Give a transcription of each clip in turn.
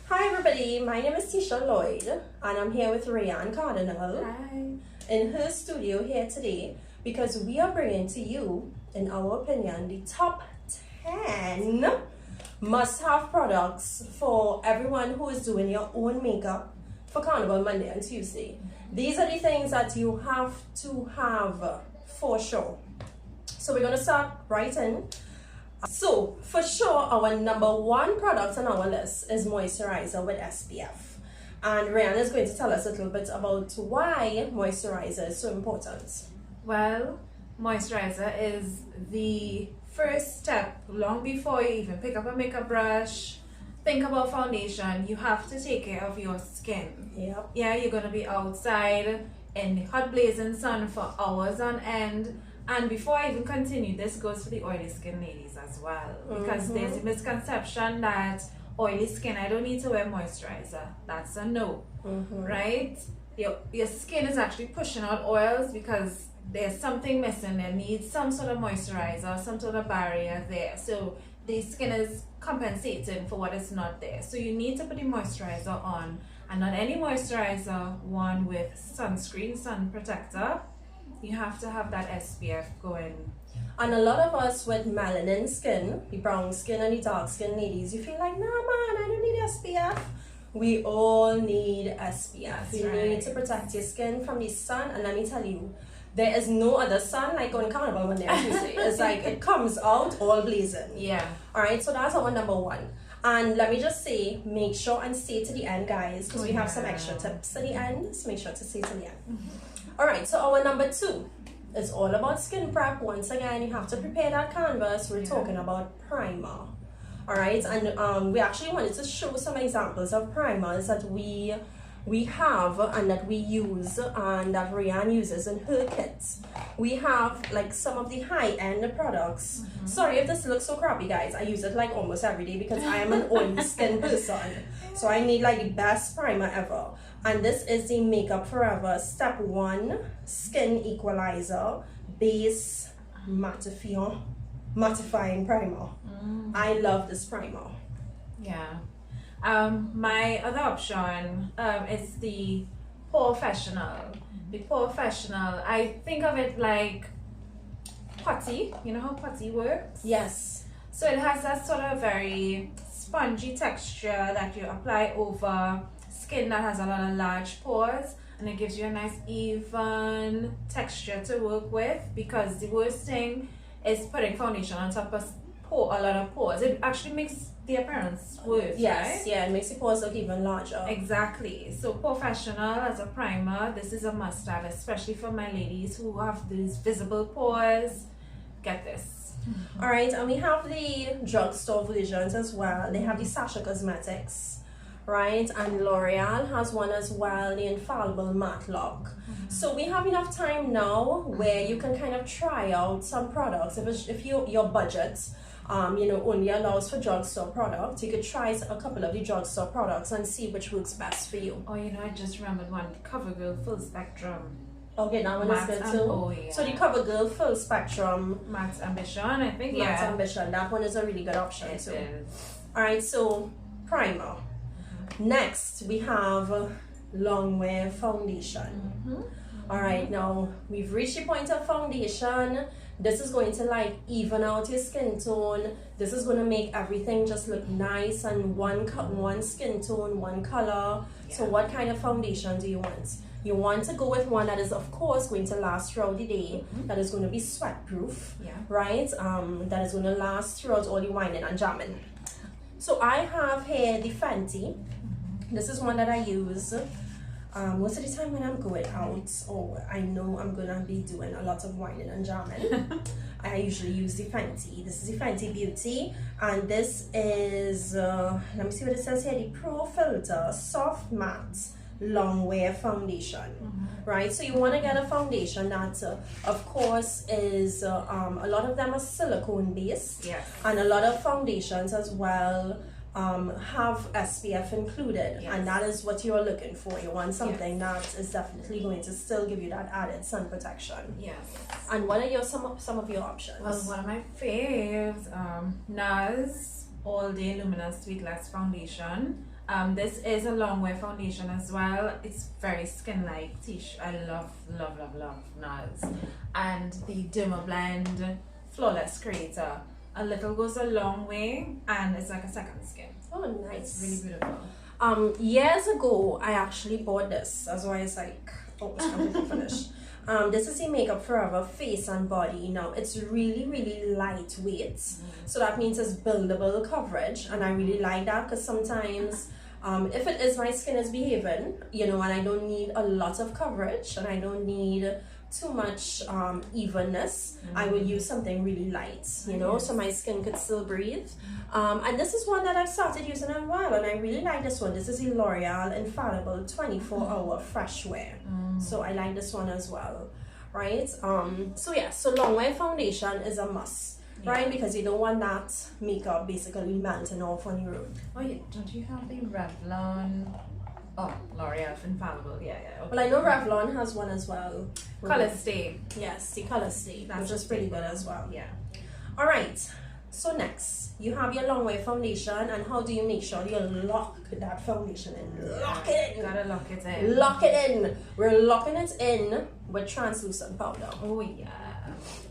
Hi everybody, my name is Teshea Lloyd and I'm here with RaeAnn Cardinal. Hi. In her studio here today because we are bringing to you, in our opinion, the top 10 must-have products for everyone who is doing your own makeup for Carnival Monday and Tuesday. These are the things that you have to have for sure. So we're going to start right in. So for sure, our number one product on our list is moisturizer with SPF. And RaeAnn is going to tell us a little bit about why moisturizer is so important. Well, moisturizer is the first step. Long before you even pick up a makeup brush, think about foundation, you have to take care of your skin. Yep. Yeah, you're going to be outside in the hot blazing sun for hours on end. And before I even continue, this goes for the oily skin ladies as well. Because there's a misconception that oily skin, I don't need to wear moisturizer. That's a no, right? Your skin is actually pushing out oils because there's something missing. There needs some sort of moisturizer, some sort of barrier there. So the skin is compensating for what is not there. So you need to put the moisturizer on. And not any moisturizer, one with sunscreen, sun protector. You have to have that SPF going. And a lot of us with melanin skin, the brown skin and the dark skin ladies, you feel like, nah man, I don't need SPF. We all need SPF. You need to protect your skin from the sun. And let me tell you, there is no other sun like on Carnival Monday and Tuesday. It's like it comes out all blazing. Yeah. Alright, so that's our number one. And let me just say, make sure and stay to the end, guys, because we have some extra tips at the end. So make sure to stay to the end. Alright, so our number two is all about skin prep. Once again, you have to prepare that canvas. We're talking about primer. Alright, and we actually wanted to show some examples of primers that we have and that we use and that RaeAnn uses in her kits. We have like some of the high-end products. Sorry if this looks so crappy, guys. I use it like almost every day because I am an oily skin person. So I need like the best primer ever. And this is the Makeup Forever Step 1 Skin Equalizer Base Mattifying Primer. I love this primer. Yeah. My other option is the Porefessional. The Porefessional, I think of it like putty. You know how putty works? Yes. So it has that sort of very spongy texture that you apply over skin that has a lot of large pores, and it gives you a nice even texture to work with, because the worst thing is putting foundation on top of a lot of pores. It actually makes the appearance worse. Yes, right? yeah, it makes the pores look even larger. Exactly. So Porefessional as a primer, this is a must-have, especially for my ladies who have these visible pores. Get this. Alright, and we have the drugstore versions as well. They have the Sacha Cosmetics, right? And L'Oreal has one as well, the Infallible Matte Lock. So we have enough time now where you can kind of try out some products. If your budget only allows for drugstore products, you could try a couple of the drugstore products and see which works best for you. Oh, I just remembered one, Covergirl Full Spectrum. Okay, that one is good too. Oh, yeah. So the Covergirl Full Spectrum Matte Ambition, I think. Matte Ambition, that one is a really good option too. Is. Alright, so primer. Next, we have LONGWEAR foundation. Alright, now we've reached the point of foundation. This is going to like even out your skin tone. This is going to make everything just look nice and one skin tone, one color. Yeah. So what kind of foundation do you want? You want to go with one that is of course going to last throughout the day, that is going to be sweat-proof, right? That is going to last throughout all the winding and jamming. So I have here the Fenty. This is one that I use most of the time when I'm going out, or I know I'm gonna be doing a lot of winding and jamming. I usually use the Fenty. This is the Fenty Beauty, and this is let me see what it says here, the Pro Filter Soft Matte Longwear Foundation. Right, so you want to get a foundation that of course is a lot of them are silicone based, and a lot of foundations as well have SPF included, and that is what you're looking for. You want something that is definitely going to still give you that added sun protection. And what are some of your options? Well, one of my faves, Nars All Day Luminous Weightless Foundation. This is a Longwear foundation as well. It's very skin-like tissue. I love Nars. And the Dermablend Flawless Creator. A little goes a long way, and it's like a second skin. Oh, nice. It's really beautiful. Years ago, I actually bought this. That's why it's like, oh, it's completely finished. This is the Makeup Forever Face and Body. Now, it's really lightweight. So that means it's buildable coverage. And I really like that because sometimes, if it is my skin is behaving, you know, and I don't need a lot of coverage and I don't need too much evenness, I will use something really light, you know, so my skin could still breathe. And this is one that I've started using as well, and I really like this one. This is the L'Oreal Infallible 24-Hour Fresh Wear. So I like this one as well, right? So yeah, so Longwear foundation is a must, right? Because you don't want that makeup basically melting off on your own. Oh, yeah, don't you have the Revlon? Oh, L'Oreal Infallible, yeah. Okay. Well, I know Revlon has one as well. Color Stay. Yes, the Color Stay, That's which is pretty good as well. Yeah. All right, so next, you have your Longwear foundation, and how do you make sure you lock that foundation in? Lock it in! Gotta lock it in. Lock it in! We're locking it in with translucent powder. Oh, yeah.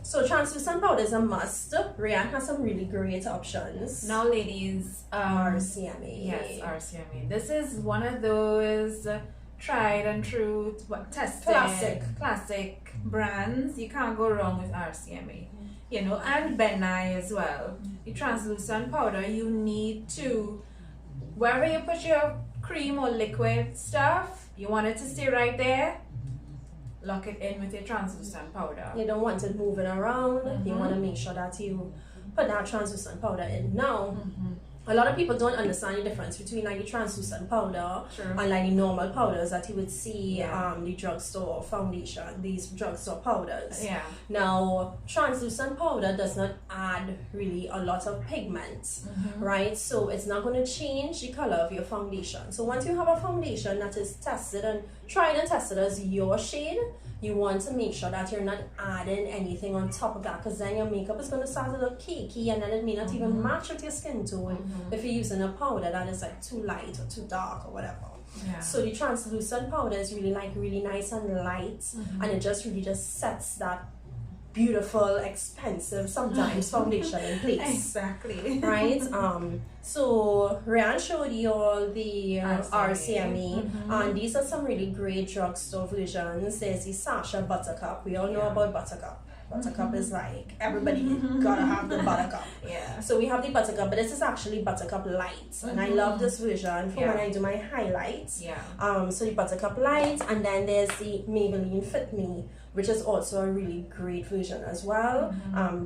So translucent powder is a must. RaeAnn has some really great options. Now, ladies, RCMA. Yes, RCMA. This is one of those tried and true, tested, classic brands. You can't go wrong with RCMA. You know, and Ben Nye as well. The translucent powder, you need to, wherever you put your cream or liquid stuff, you want it to stay right there. Lock it in with your translucent powder. You don't want it moving around. You want to make sure that you put that translucent powder in. Now, a lot of people don't understand the difference between like the translucent powder and like the normal powders that you would see the drugstore foundation, these drugstore powders. Yeah. Now, translucent powder does not add really a lot of pigment, right? So it's not going to change the color of your foundation. So once you have a foundation that is tested and tried and tested as your shade, you want to make sure that you're not adding anything on top of that, because then your makeup is going to start to look cakey, and then it may not even match with your skin tone if you're using a powder that is like too light or too dark or whatever. Yeah. So the translucent powder is really nice and light, and it just really just sets that beautiful, expensive, sometimes foundation in place. Exactly. Right? So RaeAnn showed you all the RCMA, and these are some really great drugstore versions. There's the Sacha Buttercup. We all know about Buttercup. Buttercup is like, everybody gotta have the Buttercup. Yeah. So we have the Buttercup, but this is actually Buttercup Light, and I love this version for when I do my highlights. Yeah. So the Buttercup Light, and then there's the Maybelline Fit Me, which is also a really great version as well.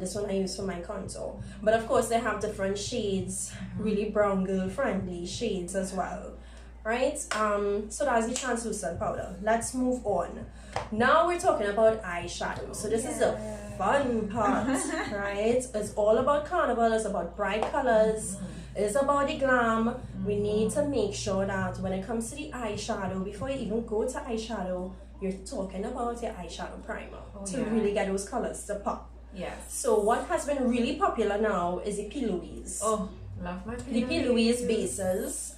This one I use for my contour. But of course they have different shades, really brown girl friendly shades as well. Right? So that's the translucent powder. Let's move on. Now we're talking about eyeshadow. So this is the fun part, right? It's all about Carnival, it's about bright colors, it's about the glam. We need to make sure that when it comes to the eyeshadow, before you even go to eyeshadow, you're talking about your eyeshadow primer to really get those colors to pop. Yes. So what has been really popular now is the P. Louise. Oh, love my P. The P. Louise bases.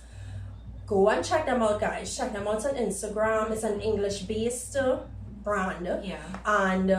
Go and check them out, guys. Check them out on Instagram. It's an English-based brand. Yeah. And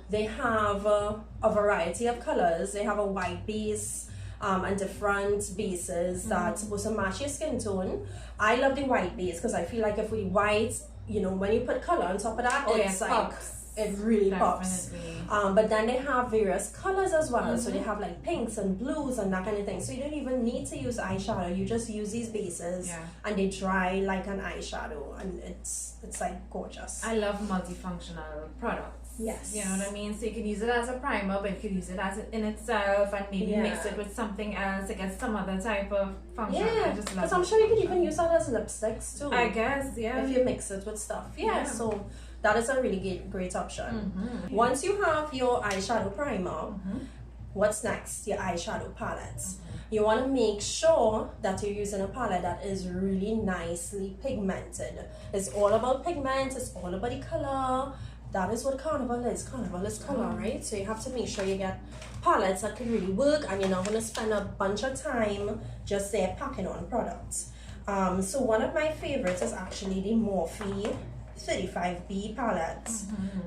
they have a variety of colors. They have a white base and different bases that's supposed to match your skin tone. I love the white base because I feel like if we white, you know, when you put color on top of that, it's like pops. It really pops. But then they have various colors as well. So they have like pinks and blues and that kind of thing. So you don't even need to use eyeshadow. You just use these bases and they dry like an eyeshadow, and it's like gorgeous. I love multifunctional products. Yes. You know what I mean? So you can use it as a primer, but you can use it as it in itself and maybe mix it with something else to get some other type of function. Yeah, because I'm sure you could even use that as lipsticks too. I guess, if you mix it with stuff. So that is a really great option. Once you have your eyeshadow primer, what's next? Your eyeshadow palette. You want to make sure that you're using a palette that is really nicely pigmented. It's all about pigment, it's all about the color. That is what Carnival is. Carnival is color, right? So you have to make sure you get palettes that can really work, and you're not going to spend a bunch of time just there packing on products. So one of my favorites is actually the Morphe 35B palette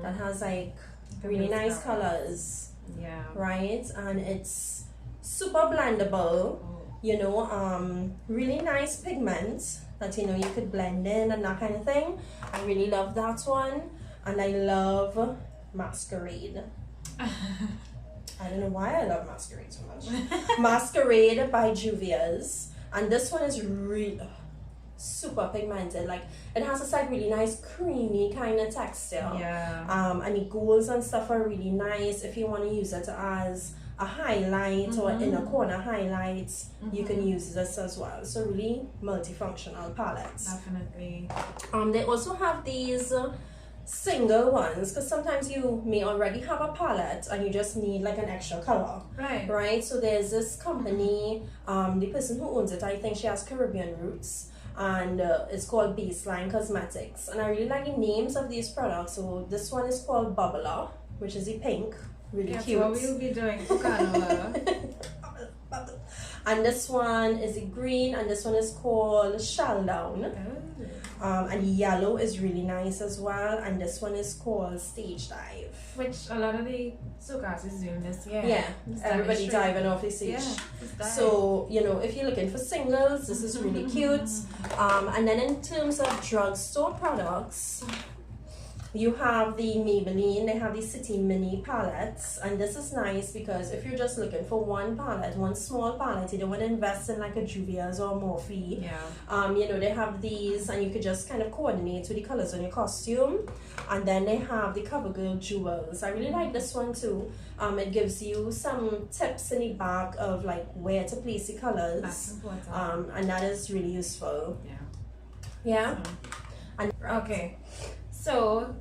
that has like really nice colors. Yeah. Right? And it's super blendable. You know, really nice pigment that you know you could blend in and that kind of thing. I really love that one. And I love Mascarade. I don't know why I love Mascarade so much. Mascarade by Juvia's. And this one is really super pigmented. Like it has this like really nice creamy kind of texture. Yeah. And the golds and stuff are really nice. If you want to use it as a highlight or inner corner highlights, you can use this as well. So really multifunctional palettes. Definitely. They also have these single ones, because sometimes you may already have a palette and you just need like an extra color. Right? So there's this company, the person who owns it, I think she has Caribbean roots, and it's called Baseline Cosmetics. And I really like the names of these products. So this one is called Bubbler, which is the pink. Really cute. That's what we'll be doing for Carnival. And this one is a green, and this one is called Shell Down. And yellow is really nice as well, and this one is called Stage Dive. Which a lot of the Sukas is doing this year. Yeah, everybody diving off the stage. So, you know, if you're looking for singles, this is really cute. And then in terms of drugstore products, you have the Maybelline, they have the City Mini palettes, and this is nice because if you're just looking for one palette, one small palette, you don't want to invest in like a Juvia's or Morphe. You know, they have these and you could just kind of coordinate with the colors on your costume. And then they have the Covergirl jewels. I really like this one too. It gives you some tips in the back of like where to place the colors. That's important. And that is really useful. And okay. So,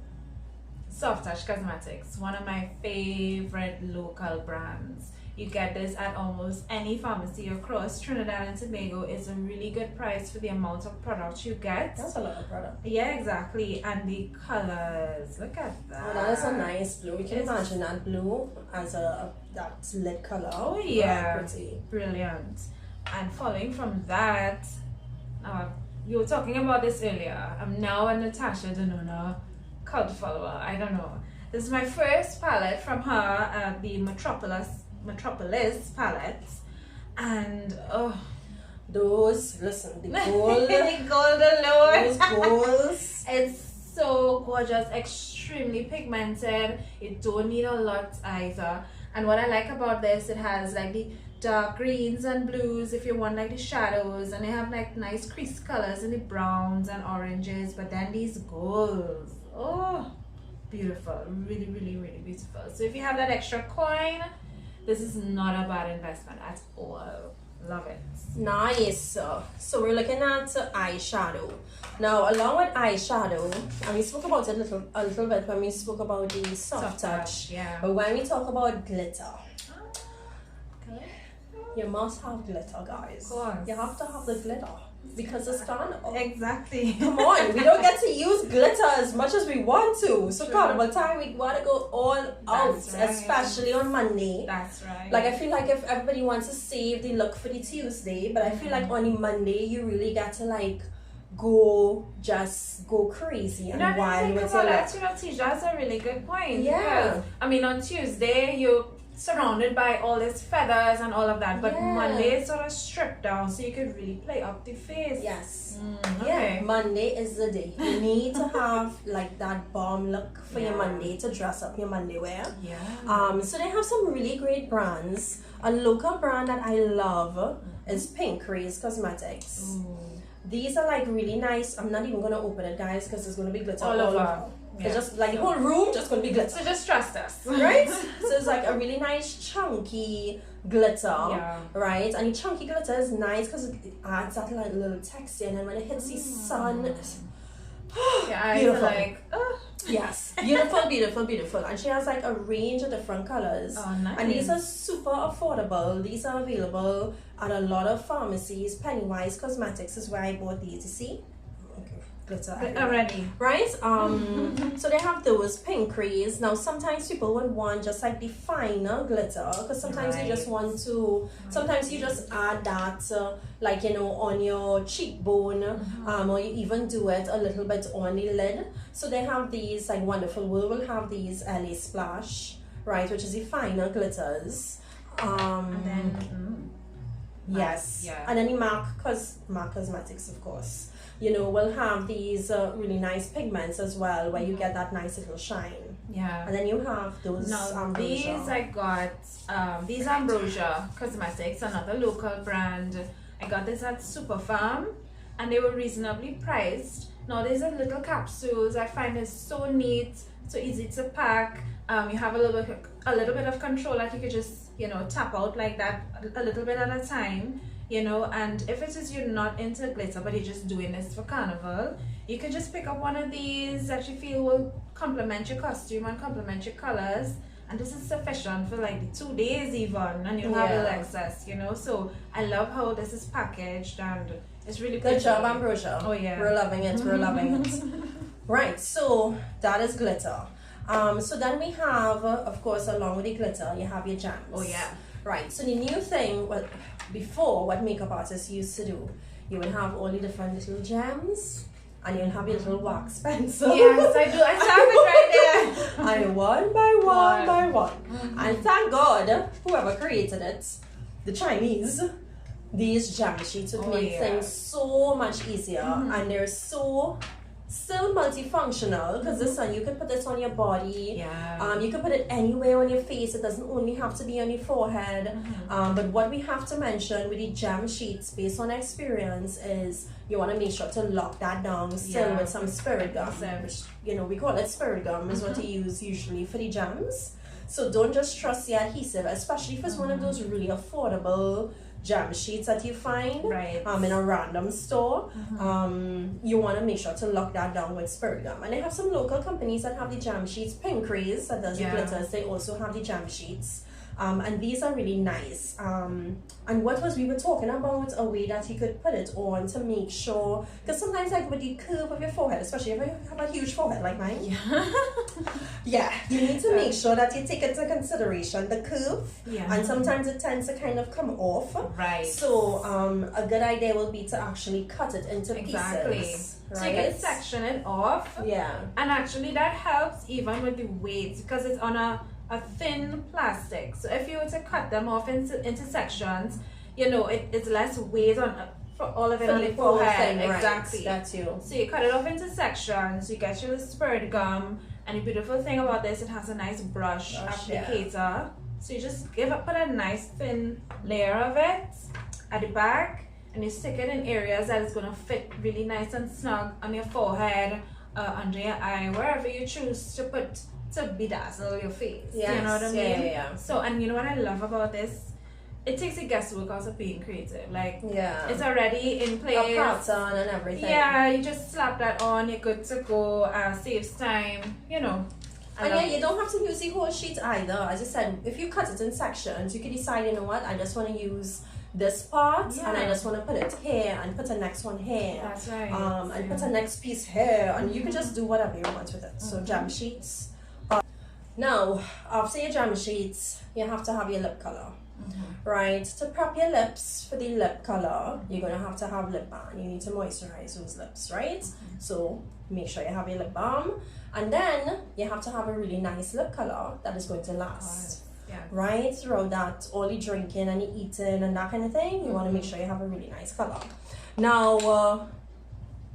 Soft Touch Cosmetics, one of my favorite local brands. You get this at almost any pharmacy across Trinidad and Tobago. It's a really good price for the amount of products you get. That's a lot of product. Yeah, exactly. And the colors, look at that. Oh, that is a nice blue. You can imagine that blue as that lit color. Oh yeah, pretty. Brilliant. And following from that, you were talking about this earlier. I'm now a Natasha Denona cult follower. I don't know. This is my first palette from her, the Metropolis palette, and those, listen, the gold, the gold alone, those golds. It's so gorgeous, extremely pigmented. You don't need a lot either. And what I like about this, it has like the dark greens and blues if you want like the shadows, and they have like nice crease colors in the browns and oranges, but then these golds, oh, beautiful, really, really, really beautiful. So if you have that extra coin, this is not a bad investment at all. Love it. Nice. So we're looking at eyeshadow. Now, along with eyeshadow, and we spoke about it a little bit when we spoke about the soft touch. Yeah. But when we talk about glitter, you must have glitter, guys. Of course. You have to have the glitter because it's Carnival. Exactly. Come on, we don't get to use glitter as much as we want to. So Carnival time, we want to go all out, right. especially on Monday. That's right. Like, I feel like if everybody wants to save the look for the Tuesday, but I feel like on the Monday, you really get to like go crazy and wild with your look. You know, Tisha has a really good point. Yeah. Because, I mean, on Tuesday, you're surrounded by all these feathers and all of that, but Monday is sort of stripped down so you could really play up the face. Yes. Okay. Yeah, Monday is the day. You need to have like that balm look for your Monday to dress up your Monday wear. Yeah. So they have some really great brands. A local brand that I love is Pink Rays Cosmetics. These are like really nice. I'm not even gonna open it, guys, because it's gonna be glitter all over. It's just like the whole room just gonna be glitter. So just trust us, right? So it's like a really nice chunky glitter, right? And the chunky glitter is nice because it adds that like little texture, and then when it hits the sun, your eyes beautiful. are like, yes, beautiful, beautiful, beautiful. And she has like a range of different colors. Oh, nice. And these are super affordable. These are available at a lot of pharmacies. Pennywise Cosmetics is where I bought these, you see? Okay. glitter already, right? So they have those pink rays. Now sometimes people would want just like the finer glitter, because sometimes you just want to, sometimes you just add that like, you know, on your cheekbone, or you even do it a little bit on the lid. So they have these, like Wonderful World will have these LA Splash, right, which is the finer glitters. And then yes, yeah. and then the MAC Cosmetics, of course, you know, will have these really nice pigments as well, where you get that nice little shine. Yeah. And then you have those these I got, these Ambrosia Cosmetics, another local brand. I got this at Super Farm, and they were reasonably priced. Now these are little capsules. I find it so neat, so easy to pack. You have a little bit of control that you could just, you know, tap out like that a little bit at a time, you know. And if it is you're not into glitter but you're just doing this for Carnival, you could just pick up one of these that you feel will complement your costume and complement your colors, and this is sufficient for like 2 days even, and you'll have a little excess, you know. So I love how this is packaged, and it's really pretty. Good job, Ambrosia. Oh yeah, we're loving it. We're loving it. Right, so that is glitter. So then we have, of course, along with the glitter, you have your gems. Oh yeah. Right, so the new thing, well, before, what makeup artists used to do, you would have all the different little gems, and you'll have your little wax pencil. Yes, I do. I have it right there. And one by one. And thank God, whoever created it, the Chinese, these gem sheets would make things so much easier, and they're so still multifunctional, because this one, you can put this on your body, you can put it anywhere on your face. It doesn't only have to be on your forehead. But what we have to mention with the gem sheets, based on experience, is you want to make sure to lock that down still with some spirit gum, which, you know, we call it spirit gum, is what you use usually for the gems. So don't just trust the adhesive, especially if it's one of those really affordable gem sheets that you find in a random store. You want to make sure to lock that down with spirit gum. And they have some local companies that have the gem sheets. Pink Rays, that does the glitters, they also have the gem sheets. And these are really nice. And what was we were talking about, a way that you could put it on to make sure, because sometimes like with the curve of your forehead, especially if you have a huge forehead like mine, you need to make sure that you take into consideration the curve, and sometimes it tends to kind of come off. So a good idea will be to actually cut it into pieces. So you can section it off. And actually that helps even with the weight, because it's on a thin plastic. So if you were to cut them off into sections, you know, it's less weight on for all of it on the forehead. Exactly. That's you. So you cut it off into sections, you get your spirit gum, and the beautiful thing about this, it has a nice brush applicator. So you just put a nice thin layer of it at the back, and you stick it in areas that is going to fit really nice and snug on your forehead, under your eye, wherever you choose to put to bedazzle your face. You know what I mean? So, and you know what I love about this? It takes the guesswork out of being creative. Like, it's already in place. A pattern and everything. Yeah, you just slap that on, you're good to go, saves time, you know. And you don't have to use the whole sheet either. As I said, if you cut it in sections, you can decide, you know what, I just want to use this part, and I just want to put it here and put the next one here. That's right. And put the next piece here, and you can just do whatever you want with it. So gem sheets. Now, after your gem sheets, you have to have your lip color. Right? To prep your lips for the lip color, you're going to have lip balm. You need to moisturize those lips, right? So make sure you have your lip balm. And then you have to have a really nice lip color that is going to last. Right? Throughout that, all the drinking and the eating and that kind of thing, you want to make sure you have a really nice color. Now,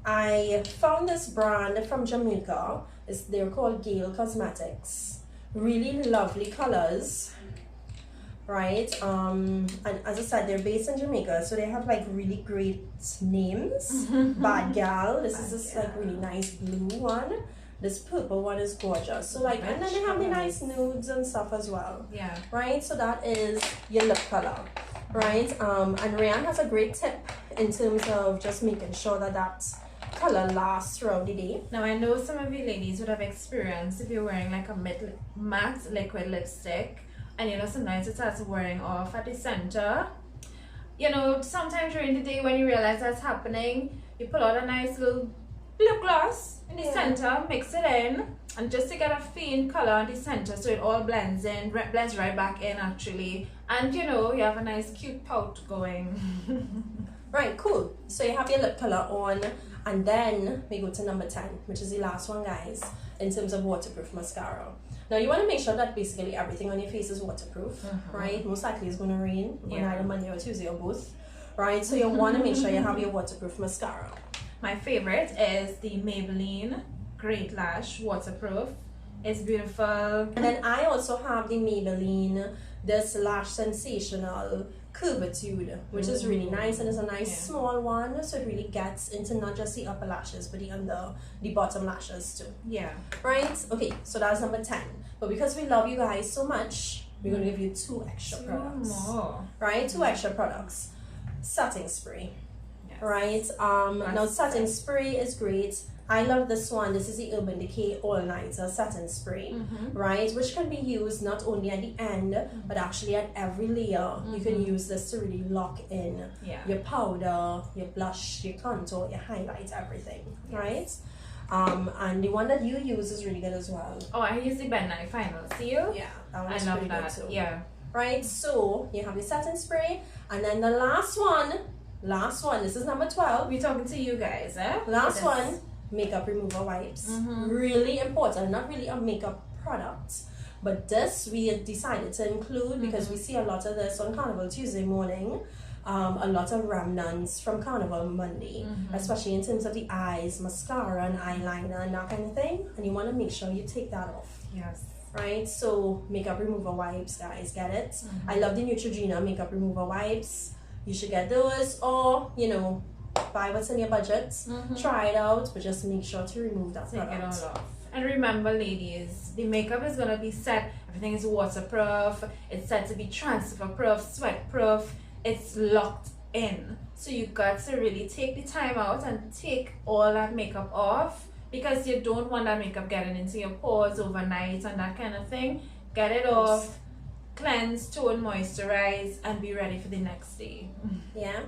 I found this brand from Jamaica. They're called Gale Cosmetics. Really lovely colors, right? And as I said, they're based in Jamaica, so they have like really great names. Bad Gal, this is this like really nice blue one. This purple one is gorgeous. So like, and then they have the nice nudes and stuff as well. Right? So that is your lip color, right? And RaeAnn has a great tip in terms of just making sure that color lasts throughout the day. Now I know some of you ladies would have experienced if you're wearing like a matte liquid lipstick, and you know sometimes it starts wearing off at the center. You know, sometimes during the day when you realize that's happening, you pull out a nice little lip gloss in the center, mix it in, and just to get a faint color in the center so it all blends in, blends right back in actually, and you know, you have a nice cute pout going. Right, cool. So you have your lip color on, and then we go to number 10, which is the last one, guys, in terms of waterproof mascara. Now you want to make sure that basically everything on your face is waterproof, right? Most likely it's going to rain on either Monday or Tuesday or both, right? So you want to make sure you have your waterproof mascara. My favorite is the Maybelline Great Lash Waterproof. It's beautiful. And then I also have the Maybelline this Lash Sensational Curvitude, which is really nice, and it's a nice small one, so it really gets into not just the upper lashes but the bottom lashes too. Yeah. Right? Okay, so that's number 10. But because we love you guys so much, we're going to give you 2 extra products. More. Right? 2 extra products. Setting spray. Yes. Right? Now setting spray is great. I love this one. This is the Urban Decay All Nighter Setting Spray, right? Which can be used not only at the end, but actually at every layer. You can use this to really lock in your powder, your blush, your contour, your highlight, everything, right? And the one that you use is really good as well. Oh, I use the Ben Nye Final Seal. Yeah, that one I is love pretty that. good too. Yeah. Right, so you have your setting spray, and then the last one, this is number 12. We're talking to you guys, eh? Last one, makeup remover wipes. Really important. Not really a makeup product, but this we decided to include because we see a lot of this on Carnival Tuesday morning. A lot of remnants from Carnival Monday, especially in terms of the eyes, mascara and eyeliner and that kind of thing, and you want to make sure you take that off. Yes. Right, so makeup remover wipes, guys, get it? I love the Neutrogena makeup remover wipes. You should get those, or you know, buy what's in your budget. Try it out, but just make sure to remove that Take product. it all off. And remember, ladies, the makeup is gonna be set. Everything is waterproof. It's set to be transfer proof, sweat proof. It's locked in. So you got to really take the time out and take all that makeup off, because you don't want that makeup getting into your pores overnight and that kind of thing. Get it off, cleanse, tone, moisturize, and be ready for the next day. Yeah.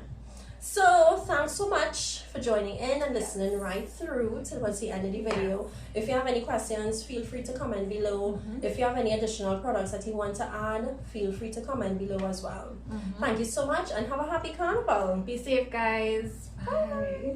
So thanks so much for joining in and listening right through towards the end of the video. If you have any questions, feel free to comment below. If you have any additional products that you want to add, feel free to comment below as well. Thank you so much, and have a happy Carnival. Be safe, guys. Bye.